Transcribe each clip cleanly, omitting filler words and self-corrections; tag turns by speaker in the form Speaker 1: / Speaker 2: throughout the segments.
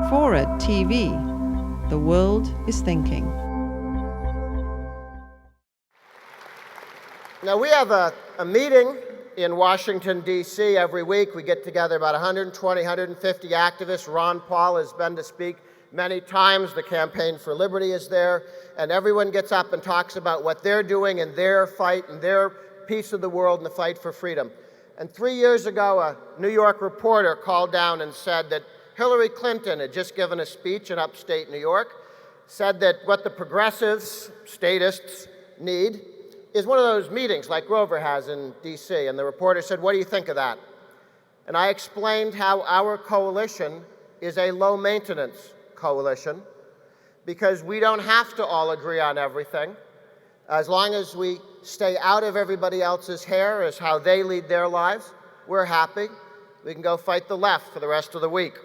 Speaker 1: FORA.tv. The world is thinking.
Speaker 2: Now, we have a meeting in Washington, D.C. every week. We get together about 120, 150 activists. Ron Paul has been to speak many times. The Campaign for Liberty is there. And everyone gets up and talks about what they're doing in their fight and their piece of the world in the fight for freedom. And 3 years ago, a New York reporter called down and said that Hillary Clinton had just given a speech in upstate New York, said that what the progressives, statists, need is one of those meetings like Grover has in D.C. And the reporter said, "What do you think of that?" And I explained how our coalition is a low-maintenance coalition because we don't have to all agree on everything. As long as we stay out of everybody else's hair as how they lead their lives, we're happy. We can go fight the left for the rest of the week.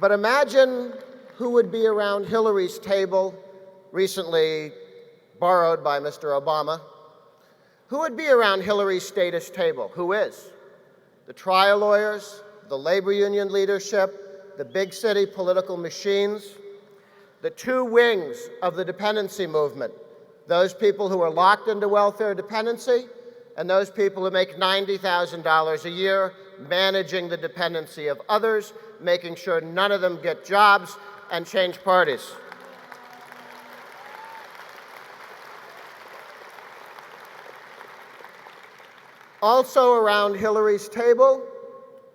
Speaker 2: But imagine who would be around Hillary's table, recently borrowed by Mr. Obama. Who would be around Hillary's statist table? Who is? The trial lawyers, the labor union leadership, the big city political machines, the two wings of the dependency movement, those people who are locked into welfare dependency and those people who make $90,000 a year managing the dependency of others, making sure none of them get jobs and change parties. Also around Hillary's table,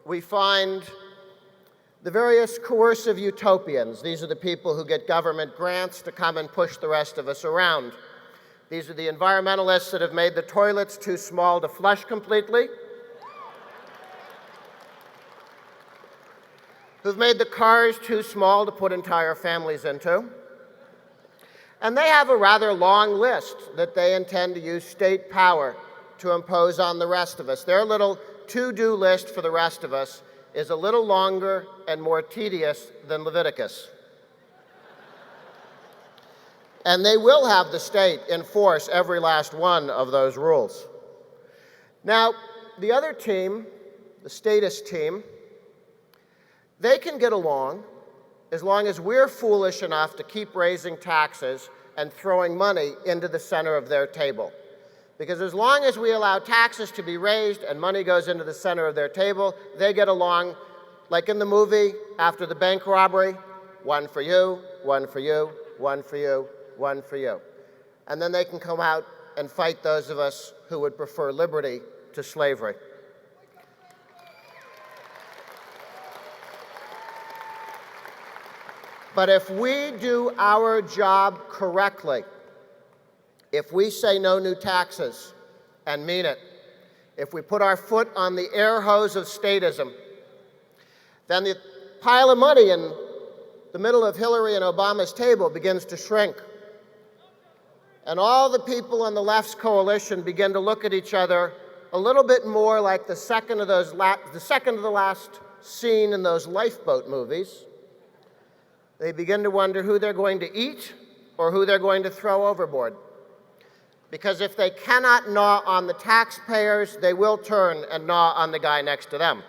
Speaker 2: we find the various coercive utopians. These are the people who get government grants to come and push the rest of us around. These are the environmentalists that have made the toilets too small to flush completely, who've made the cars too small to put entire families into. And they have a rather long list that they intend to use state power to impose on the rest of us. Their little to-do list for the rest of us is a little longer and more tedious than Leviticus. And they will have the state enforce every last one of those rules. Now, the other team, the statist team, they can get along as long as we're foolish enough to keep raising taxes and throwing money into the center of their table. Because as long as we allow taxes to be raised and money goes into the center of their table, they get along like in the movie after the bank robbery, one for you, one for you, one for you, one for you. And then they can come out and fight those of us who would prefer liberty to slavery. But if we do our job correctly, if we say no new taxes and mean it, if we put our foot on the air hose of statism, then the pile of money in the middle of Hillary and Obama's table begins to shrink. And all the people on the left's coalition begin to look at each other a little bit more like the second to the last scene in those lifeboat movies. They begin to wonder who they're going to eat or who they're going to throw overboard. Because if they cannot gnaw on the taxpayers, they will turn and gnaw on the guy next to them.